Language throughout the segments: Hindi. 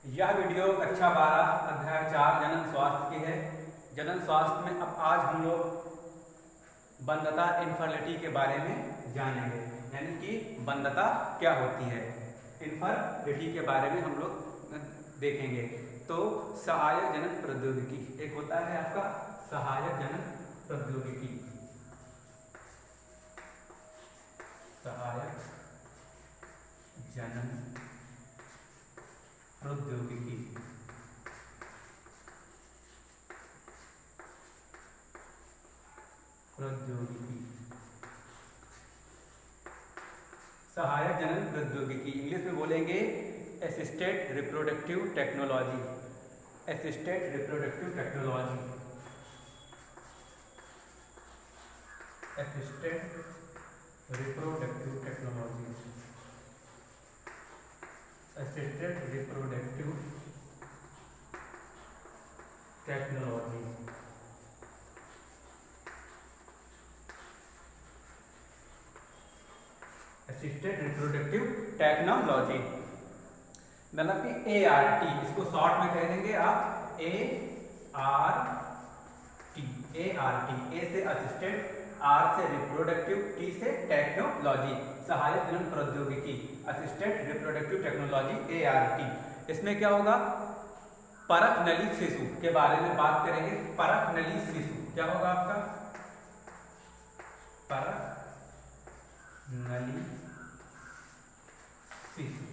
यह वीडियो कक्षा 12 अध्याय 4 जनन स्वास्थ्य की है। जनन स्वास्थ्य में अब आज हम लोग बंधता इनफर्टिलिटी के बारे में जानेंगे, यानी कि बंधता क्या होती है, इनफर्टिलिटी के बारे में हम लोग देखेंगे। तो सहायक जनन प्रौद्योगिकी एक होता है आपका सहायक जनन प्रौद्योगिकी, सहायक जनन प्रौद्योगिकी। सहायक जनन प्रौद्योगिकी इंग्लिश में बोलेंगे assisted reproductive technology, assisted reproductive technology, assisted reproductive technology, assisted reproductive technology. Assisted reproductive technology मतलब कि ART, इसको शॉर्ट में कह देंगे आप ART, A से असिस्टेड, R से रिप्रोडक्टिव, T से टेक्नोलॉजी, सहायक जनन प्रौद्योगिकी, असिस्टेड रिप्रोडक्टिव टेक्नोलॉजी ART। इसमें क्या होगा, परख नली शिशु के बारे में बात करेंगे। परख नली शिशु क्या होगा आपका, परख नली शिशु,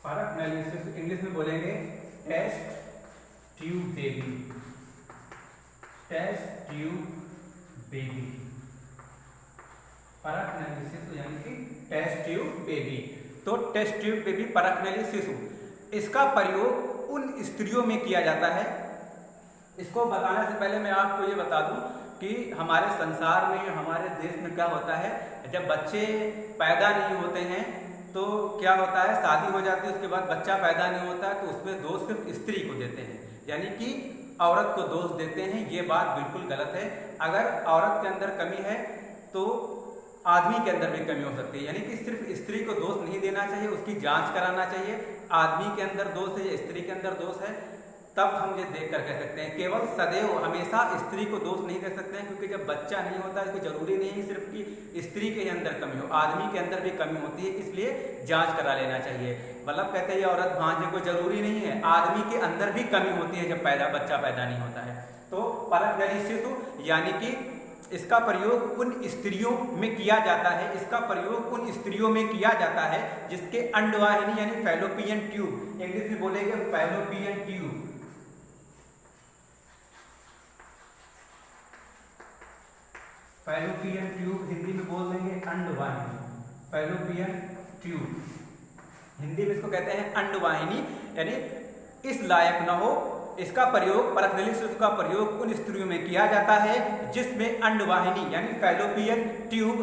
परख नली शिशु इंग्लिश में बोलेंगे test tube baby, test tube baby, परख नली शिशु यानी कि टेस्ट ट्यूब बेबी। तो टेस्ट ट्यूब बेबी परख नली शिशु, इसका प्रयोग उन स्त्रियों में किया जाता है। इसको बताने से पहले मैं आपको ये बता दूं कि हमारे संसार में, हमारे देश में क्या होता है, जब बच्चे पैदा नहीं होते हैं तो क्या होता है, शादी हो जाती है, उसके बाद बच्चा पैदा नहीं होता है तो उसमें दोष सिर्फ स्त्री को देते हैं, यानी कि औरत को दोष देते हैं। ये बात बिल्कुल गलत है। अगर औरत के अंदर कमी है तो आदमी के अंदर भी कमी हो सकती है, यानी कि सिर्फ स्त्री को दोष नहीं देना चाहिए, उसकी जांच कराना चाहिए। आदमी के अंदर दोष है या स्त्री के अंदर दोष है, तब हम ये देख कर कह सकते हैं। केवल सदैव हमेशा स्त्री को दोष नहीं दे सकते हैं, क्योंकि जब बच्चा नहीं होता है तो जरूरी नहीं है सिर्फ कि स्त्री के ही अंदर कमी हो, आदमी के अंदर भी कमी होती है, इसलिए जांच करा लेना चाहिए। मतलब कहते हैं ये औरत भांजे को जरूरी नहीं है, आदमी के अंदर भी कमी होती है जब बच्चा पैदा नहीं होता है। तो परख नली शिशु यानी कि इसका प्रयोग उन स्त्रियों में किया जाता है, इसका प्रयोग उन स्त्रियों में किया जाता है जिसके अंडवाहिनी यानी फैलोपियन ट्यूब, इंग्लिश में बोलेंगे fallopian tube, fallopian tube Hindi में बोल देंगे अंडवाहिनी, फैलोपियन ट्यूब हिंदी में इसको कहते हैं अंडवाहिनी, यानी इस लायक न हो। इसका प्रयोग, परख नली शिशु का प्रयोग उन स्त्रियों में किया जाता है जिसमें अंडवाहिनी यानी फैलोपियन ट्यूब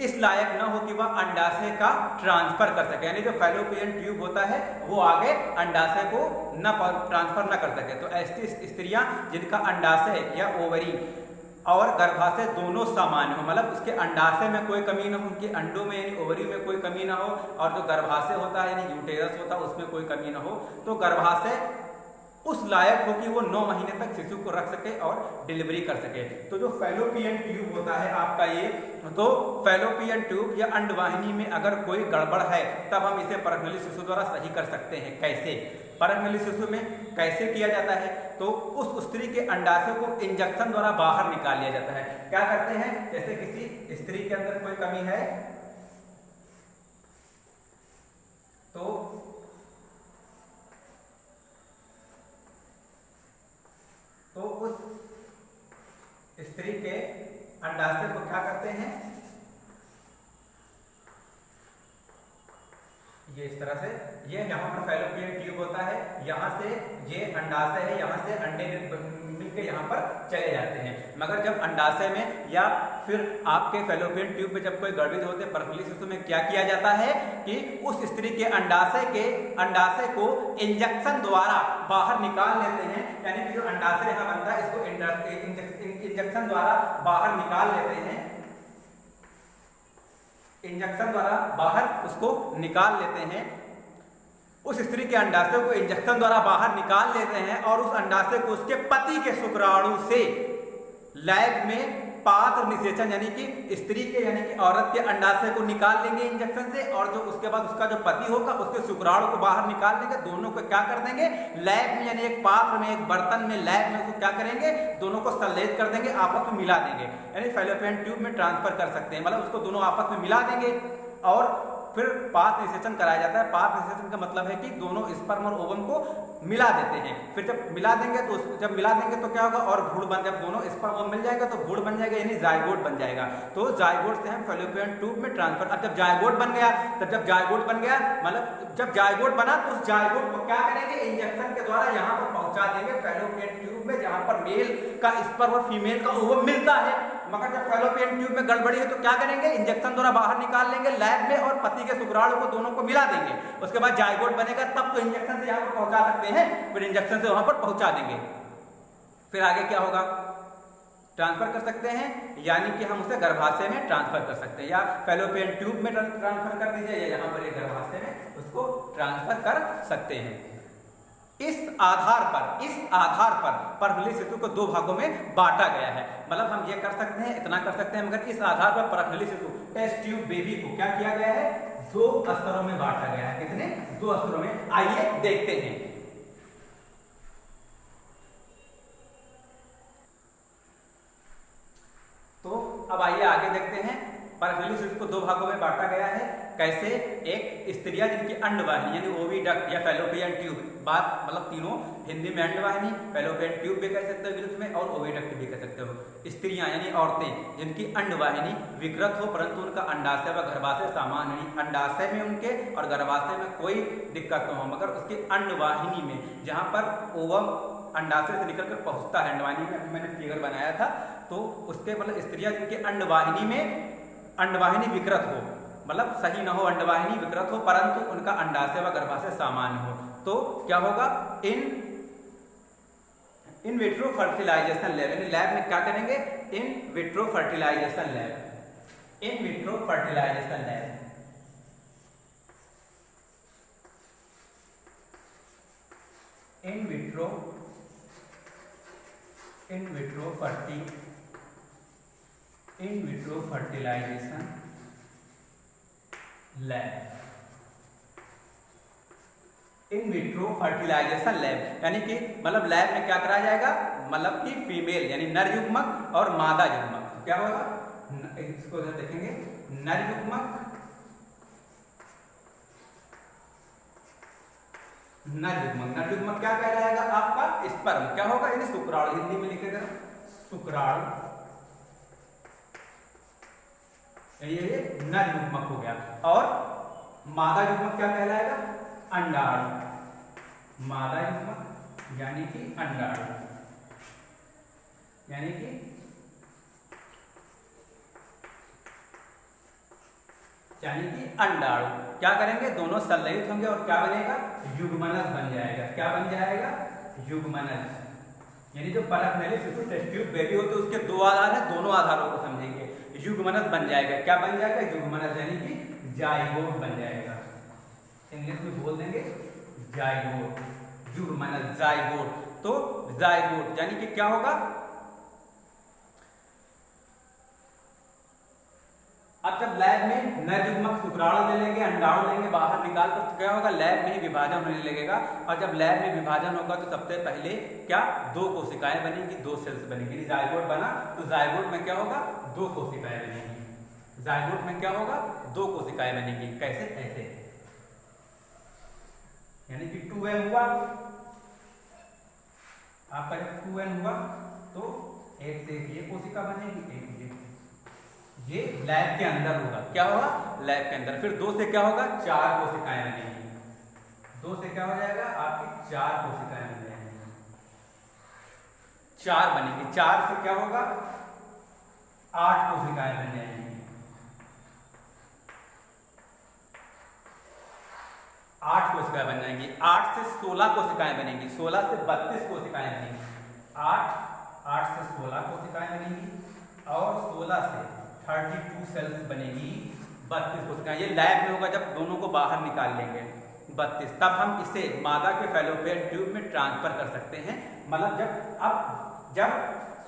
इस लायक न हो कि वह अंडाशय का ट्रांसफर कर सके, यानी जो फैलोपियन ट्यूब होता है वो आगे अंडाशय को न ट्रांसफर न कर सके। तो ऐसी स्त्रियां जिनका अंडाशय या ओवरी और गर्भाशय दोनों सामान्य हो, मतलब उसके अंडाशय में कोई कमी ना हो, उनके अंडों में यानी ओवरी में कोई कमी ना हो, और जो गर्भाशय होता है यानी यूटेरस होता है उसमें कोई कमी ना हो, तो गर्भाशय उस लायक हो कि वो 9 महीने तक शिशु को रख सके और डिलीवरी कर सके। तो जो फैलोपियन ट्यूब होता है आपका ये, तो फैलोपियन ट्यूब या अंडवाहिनी में अगर कोई गड़बड़ है तब हम इसे परख नली शिशु द्वारा सही कर सकते हैं। कैसे, परख नली शिशु में कैसे किया जाता है, तो उस स्त्री के अंडाशय को इंजेक्शन द्वारा बाहर निकाल लिया जाता है। क्या करते हैं, जैसे किसी स्त्री के अंदर कोई कमी है तो उस स्त्री के अंडाशय को क्या करते हैं, ये इस तरह से, ये यहाँ पर फैलोपियन ट्यूब होता है, यहाँ से ये अंडाशय है, यहाँ से अंडे मिलकर यहाँ पर चले जाते हैं। मगर जब अंडाशय में या फिर आपके फैलोपियन ट्यूब में जब कोई गड़बड़ी होती है परख नली शिशु में, क्या किया जाता है कि उस स्त्री के अंडाशय को इंजेक्शन द्वारा बाहर निकाल लेते हैं, यानी कि जो अंडाशय यहाँ बनता है इसको इंजेक्शन द्वारा बाहर निकाल लेते हैं। इंजेक्शन द्वारा बाहर उसको निकाल लेते हैं, उस स्त्री के अंडाशय को इंजेक्शन द्वारा बाहर निकाल लेते हैं और उस अंडाशय को उसके पति के शुक्राणु से लैब में पात्र निषेचन यानी कि स्त्री के यानी कि औरत के अंडाशय को निकाल लेंगे इंजेक्शन से, और जो उसके बाद उसका जो पति होगा उसके शुक्राणु को बाहर निकाल लेंगे। दोनों को क्या कर देंगे, लैब में यानी एक पात्र में, एक बर्तन में, लैब में उसको क्या करेंगे, दोनों को संलेख कर देंगे, आपस में मिला देंगे, यानी फैलोपियन ट्यूब में ट्रांसफर कर सकते हैं, मतलब उसको दोनों आपस में मिला देंगे और फिर पात्र निषेचन कराया जाता है। पात्र निषेचन का मतलब है कि दोनों स्पर्म और ओवम को मिला देते हैं। फिर जब मिला देंगे तो जब मिला देंगे तो क्या होगा, और भ्रूण बन, जब दोनों स्पर्म ओवम मिल जाएगा तो भ्रूण बन जाएगा यानी जायगोट बन जाएगा। तो जायगोट से हम फैलोपियन ट्यूब में ट्रांसफर। अब जब जायगोट बन गया, जब जायगोट बन गया मतलब जब जायगोट बना तो उस जायगोट को क्या करेंगे, इंजेक्शन के द्वारा यहाँ पर पहुंचा देंगे फैलोपियन ट्यूब में, जहां पर मेल का स्पर्म और फीमेल का ओवम मिलता है। मगर जब फैलोपियन ट्यूब में गड़बड़ी है तो क्या करेंगे, इंजेक्शन द्वारा बाहर निकाल लेंगे लैब में और पति के शुक्राणु को दोनों को मिला देंगे। उसके बाद जायगोट बनेगा, तब तो इंजेक्शन से यहाँ पर पहुंचा सकते हैं, फिर इंजेक्शन से वहां पर पहुंचा देंगे। फिर आगे क्या होगा, ट्रांसफर कर सकते हैं, यानी कि हम उसे गर्भाशय में ट्रांसफर कर सकते हैं, या फैलोपियन ट्यूब में ट्रांसफर कर दीजिए, या यहाँ पर गर्भाशय में उसको ट्रांसफर कर सकते हैं। इस आधार पर परफेली शिशु को दो भागों में बांटा गया है। मतलब हम ये कर सकते हैं, इतना कर सकते हैं, मगर इस आधार पर परफेली शिशु टेस्ट ट्यूब बेबी को क्या किया गया है, दो स्तरों में बांटा गया है। कितने, दो स्तरों में। आइए देखते हैं। तो अब आइए आगे देखते हैं। परफेली शिशु को दो भागों में बांटा गया है। कैसे, एक स्त्रियां जिनकी अंडवाहिनी यानी ओविडक्ट या फैलोपियन ट्यूब, बात मतलब तीनों हिंदी में अंडवाहिनी, फैलोपियन ट्यूब भी कह सकते हो इंग्लिश में, और ओविडक्ट भी कह सकते हो। स्त्रियां यानी औरतें जिनकी अंडवाहिनी विकृत हो परंतु उनका अंडाशय व गर्भाशय सामान्य, अंडाशय में उनके और गर्भाशय में कोई दिक्कत न हो, मगर उसकी अंडवाहिनी में जहां पर ओवम अंडाशय से निकलकर पहुंचता है, अंडवाहिनी में मैंने फिगर बनाया था, तो उसके मतलब स्त्रियां जिनकी अंडवाहिनी में अंडवाहिनी विकृत हो, मतलब सही न हो, अंडवाहिनी विकृत हो परंतु उनका अंडाशय व गर्भाशय सामान्य हो, तो क्या होगा, इन विट्रो फर्टिलाइजेशन लैब, यानी लैब में क्या करेंगे, in vitro fertilisation lab, in vitro fertilisation lab, in vitro fertilisation lab, in vitro fertilisation lab, यानी कि मतलब लैब में क्या कराया जाएगा, मतलब कि फीमेल यानी नर युग्मक और मादा युग्मक क्या होगा, इसको देखेंगे, नर युग्मक क्या कहलाएगा, आपका स्पर्म क्या होगा, यानी शुक्राणु, हिंदी में लिखेगा शुक्राणु, ये नर युग्मक हो गया। और मादा युग्मक क्या कहलाएगा, अंडाणु, मादा युग्मक यानी कि अंडाणु, यानी कि अंडाणु क्या करेंगे, दोनों संलयित होंगे और क्या बनेगा, युग्मनज बन जाएगा। क्या बन जाएगा, युग्मनज, यानी जो परफेली शिशु टेस्ट ट्यूब बेबी होते हैं उसके दो आधार है, दोनों आधारों को समझेंगे, युग्मनज बन जाएगा। क्या बन जाएगा, युग्मनज, यानी कि जाइगोट बन जाएगा, इंग्लिश में बोल देंगे जाइगोट, युग्मनज, जाइगोट। तो जाइगोट यानी कि क्या होगा, अब जब लैब में नर युग्मक शुक्राणु ले लेंगे, अंडाणु लेंगे बाहर निकाल कर, तो क्या होगा, लैब में ही विभाजन होने लगेगा। और जब लैब में विभाजन होगा तो सबसे पहले क्या, दो कोशिकाएं बनेंगी, दो सेल्स बनेंगी। जाइगोट बना तो जाइगोट में क्या होगा, दो कोशिकाएं बनेंगी, जाइगोट में क्या होगा, दो कोशिकाएं बनेंगी। कैसे, ऐसे, यानी कि 2n हुआ, आपका जब 2n हुआ तो एक से ये कोशिका बनेगी, एक ये लैब के अंदर होगा। क्या होगा, लैब के अंदर। फिर दो से क्या होगा, चार कोशिकाएं बनेंगी, दो से क्या हो जाएगा, आपकी चार कोशिकाएं बन जाएंगी, चार बनेंगी। चार से क्या होगा, 8 कोशिकाएं बन जाएंगी, 8 कोशिकाएं बन जाएंगी। 8 से 16 कोशिकाएं बनेंगी, 16 से 32 कोशिकाएं बनेंगी, 8 से 16 कोशिकाएं बनेंगी, और 16 से 32 सेल्स बनेगी, 32 कोशिकाएं। ये लैब में होगा जब दोनों को बाहर निकाल लेंगे 32, तब हम इसे मादा के फैलोपियन ट्यूब में ट्रांसफर कर सकते हैं। मतलब जब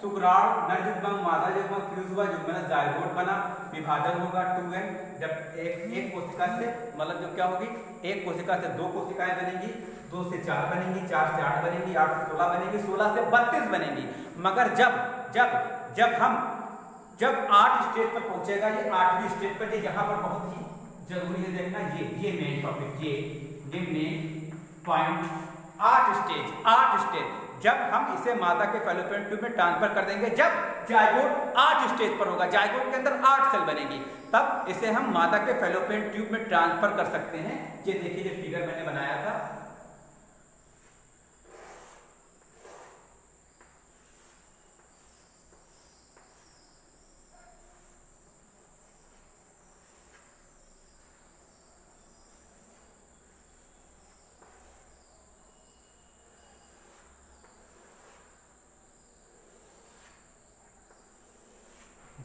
शुक्राणु नर युग्मक मादा युग्मक फ्यूज हुआ, युग्मनज जायगोट बना, विभाजन होगा 2n। जब एक कोशिका से मतलब जो क्या होगी, एक कोशिका से 2 कोशिकाएं बनेंगी, 2 से 4 बनेंगी, 4 से 8 बनेंगी, 8 से 16 बनेंगी, 16 से 32 बनेंगी। मगर जब 8 स्टेज पर पहुंचेगा, ये 8वीं स्टेज पर, यहाँ पर बहुत ही जरूरी है देखना, ये मेन टॉपिक, ये मेन पॉइंट। 8 स्टेज जब हम इसे मादा के फैलोपियन ट्यूब में ट्रांसफर कर देंगे, जब जायगोट 8 स्टेज पर होगा, जायगोट के अंदर 8 सेल बनेंगी, तब इसे हम मादा के फैलोपियन ट्यूब में ट्रांसफर कर सकते हैं। ये देखिए, ये फिगर मैंने बनाया था,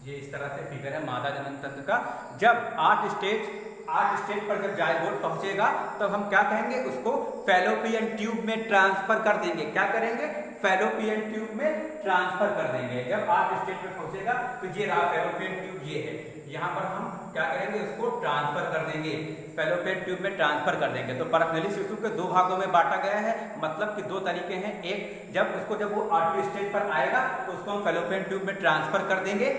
ये इस तरह से फिगर है मादा जनन तंत्र का। जब 8 स्टेज पर जब जायगोट पहुंचेगा, तब हम क्या कहेंगे, उसको फैलोपियन ट्यूब में ट्रांसफर कर देंगे। क्या करेंगे, फैलोपियन ट्यूब में ट्रांसफर कर देंगे। जब 8 स्टेज पर पहुंचेगा तो ये रहा फैलोपियन ट्यूब, ये है, यहाँ पर हम क्या करेंगे, उसको ट्रांसफर कर देंगे, फैलोपियन ट्यूब में ट्रांसफर कर देंगे। तो परकनेली शिशु के 2 भागों में बांटा गया है, मतलब कि 2 तरीके हैं। एक, जब वो 8वीं स्टेज पर आएगा तो उसको हम फैलोपियन ट्यूब में ट्रांसफर कर देंगे,